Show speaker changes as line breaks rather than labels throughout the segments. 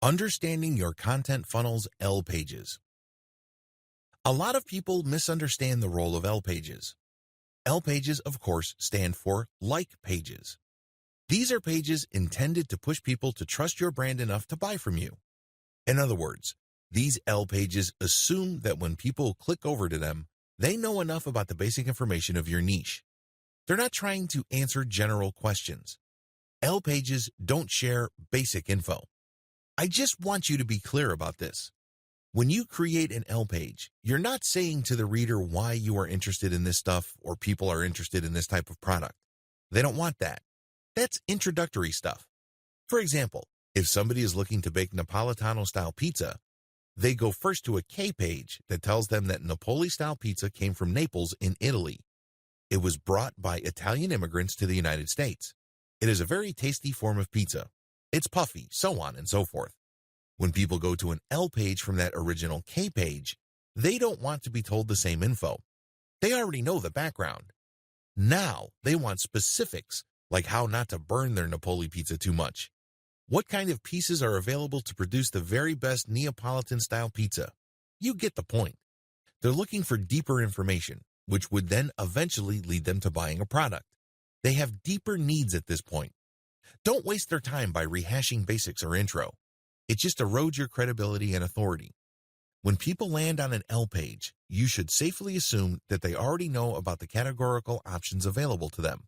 Understanding your content funnel's L pages. A lot of people misunderstand the role of L pages. L pages, of course, stand for like pages. These are pages intended to push people to trust your brand enough to buy from you. In other words, these L pages assume that when people click over to them, they know enough about the basic information of your niche. They're not trying to answer general questions. L pages don't share basic info. I just want you to be clear about this. When you create an L page, you're not saying to the reader why you are interested in this stuff or people are interested in this type of product. They don't want that. That's introductory stuff. For example, if somebody is looking to bake Napolitano-style pizza, they go first to a K page that tells them that Napoli-style pizza came from Naples in Italy. It was brought by Italian immigrants to the United States. It is a very tasty form of pizza. It's puffy, so on and so forth. When people go to an L page from that original K page, they don't want to be told the same info. They already know the background. Now they want specifics, like how not to burn their Napoli pizza too much. What kind of pieces are available to produce the very best Neapolitan-style pizza? You get the point. They're looking for deeper information, which would then eventually lead them to buying a product. They have deeper needs at this point. Don't waste their time by rehashing basics or intro. It just erodes your credibility and authority. When people land on an L page, you should safely assume that they already know about the categorical options available to them.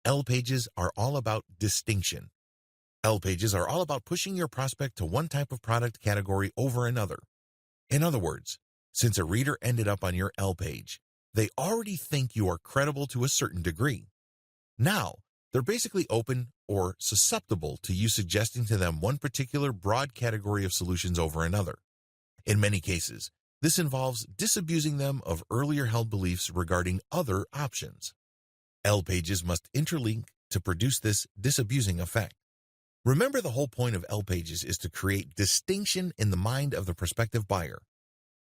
L pages are all about distinction. L pages are all about pushing your prospect to one type of product category over another. In other words, since a reader ended up on your L page, they already think you are credible to a certain degree. Now, they're basically open or susceptible to you suggesting to them one particular broad category of solutions over another. In many cases, this involves disabusing them of earlier held beliefs regarding other options. L pages must interlink to produce this disabusing effect. Remember, the whole point of L pages is to create distinction in the mind of the prospective buyer.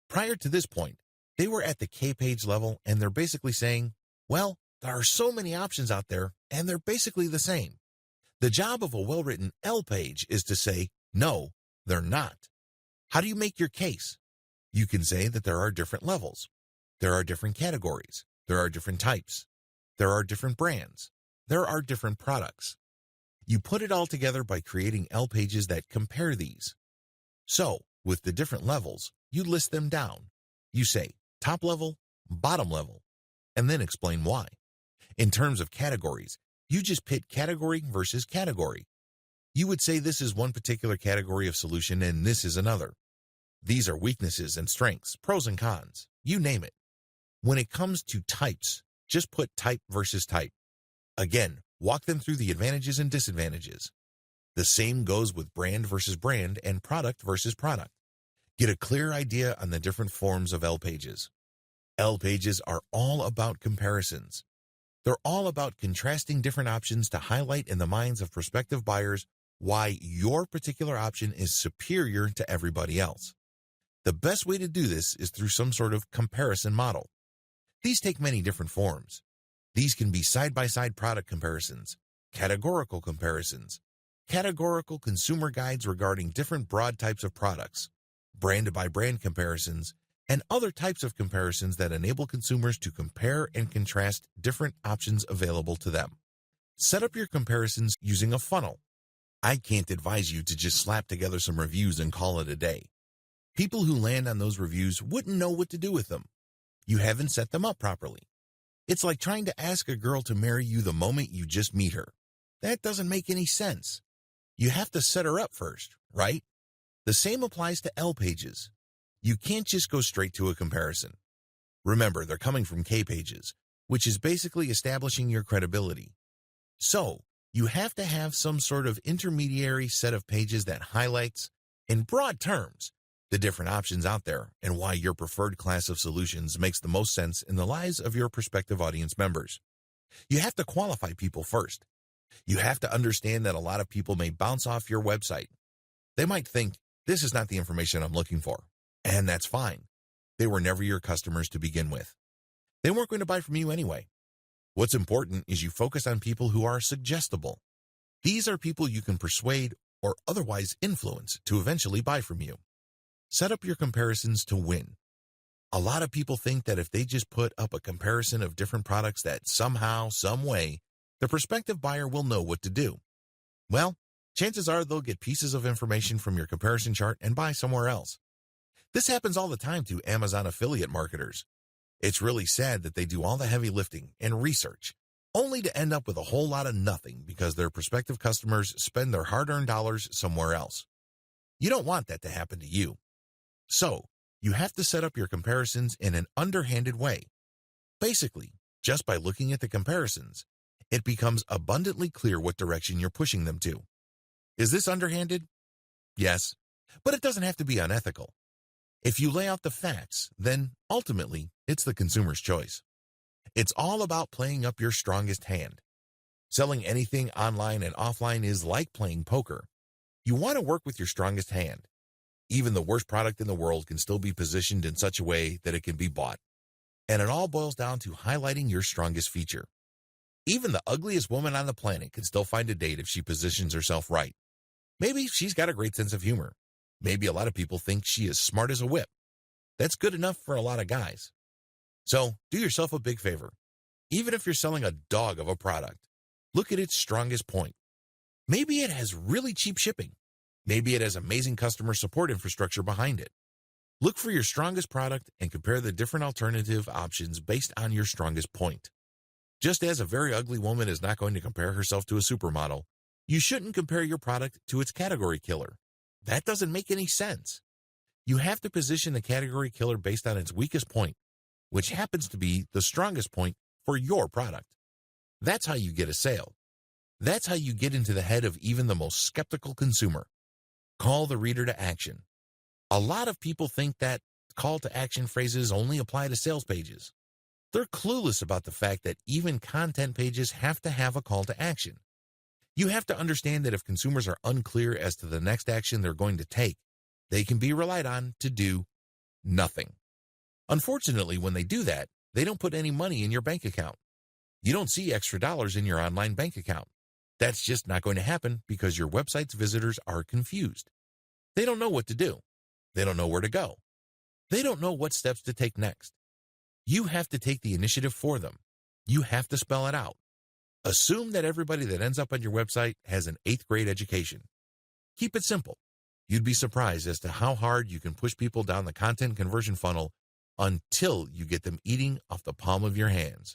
Prior to this point, they were at the K page level and they're basically saying, well, there are so many options out there and they're basically the same. The job of a well-written L page is to say, no, they're not. How do you make your case? You can say that there are different levels. There are different categories. There are different types. There are different brands. There are different products. You put it all together by creating L pages that compare these. So, with the different levels, you list them down. You say top level, bottom level, and then explain why. In terms of categories, you just pit category versus category. You would say this is one particular category of solution and this is another. These are weaknesses and strengths, pros and cons, you name it. When it comes to types, just put type versus type. Again, walk them through the advantages and disadvantages. The same goes with brand versus brand and product versus product. Get a clear idea on the different forms of L pages. L pages are all about comparisons. They're all about contrasting different options to highlight in the minds of prospective buyers why your particular option is superior to everybody else. The best way to do this is through some sort of comparison model. These take many different forms. These can be side-by-side product comparisons, categorical comparisons, categorical consumer guides regarding different broad types of products, brand-by-brand comparisons, and other types of comparisons that enable consumers to compare and contrast different options available to them. Set up your comparisons using a funnel. I can't advise you to just slap together some reviews and call it a day. People who land on those reviews wouldn't know what to do with them. You haven't set them up properly. It's like trying to ask a girl to marry you the moment you just meet her. That doesn't make any sense. You have to set her up first, right? The same applies to L pages. You can't just go straight to a comparison. Remember, they're coming from K pages, which is basically establishing your credibility. So, you have to have some sort of intermediary set of pages that highlights, in broad terms, the different options out there and why your preferred class of solutions makes the most sense in the lives of your prospective audience members. You have to qualify people first. You have to understand that a lot of people may bounce off your website. They might think, this is not the information I'm looking for. And that's fine. They were never your customers to begin with. They weren't going to buy from you anyway. What's important is you focus on people who are suggestible. These are people you can persuade or otherwise influence to eventually buy from you. Set up your comparisons to win. A lot of people think that if they just put up a comparison of different products that somehow, some way, the prospective buyer will know what to do. Well, chances are they'll get pieces of information from your comparison chart and buy somewhere else. This happens all the time to Amazon affiliate marketers. It's really sad that they do all the heavy lifting and research, only to end up with a whole lot of nothing because their prospective customers spend their hard-earned dollars somewhere else. You don't want that to happen to you. So, you have to set up your comparisons in an underhanded way. Basically, just by looking at the comparisons, it becomes abundantly clear what direction you're pushing them to. Is this underhanded? Yes, but it doesn't have to be unethical. If you lay out the facts, then ultimately, it's the consumer's choice. It's all about playing up your strongest hand. Selling anything online and offline is like playing poker. You want to work with your strongest hand. Even the worst product in the world can still be positioned in such a way that it can be bought. And it all boils down to highlighting your strongest feature. Even the ugliest woman on the planet can still find a date if she positions herself right. Maybe she's got a great sense of humor. Maybe a lot of people think she is smart as a whip. That's good enough for a lot of guys. So, do yourself a big favor. Even if you're selling a dog of a product, look at its strongest point. Maybe it has really cheap shipping. Maybe it has amazing customer support infrastructure behind it. Look for your strongest product and compare the different alternative options based on your strongest point. Just as a very ugly woman is not going to compare herself to a supermodel, you shouldn't compare your product to its category killer. That doesn't make any sense. You have to position the category killer based on its weakest point, which happens to be the strongest point for your product. That's how you get a sale. That's how you get into the head of even the most skeptical consumer. Call the reader to action. A lot of people think that call to action phrases only apply to sales pages. They're clueless about the fact that even content pages have to have a call to action. You have to understand that if consumers are unclear as to the next action they're going to take, they can be relied on to do nothing. Unfortunately, when they do that, they don't put any money in your bank account. You don't see extra dollars in your online bank account. That's just not going to happen because your website's visitors are confused. They don't know what to do. They don't know where to go. They don't know what steps to take next. You have to take the initiative for them. You have to spell it out. Assume that everybody that ends up on your website has an 8th grade education. Keep it simple. You'd be surprised as to how hard you can push people down the content conversion funnel until you get them eating off the palm of your hands.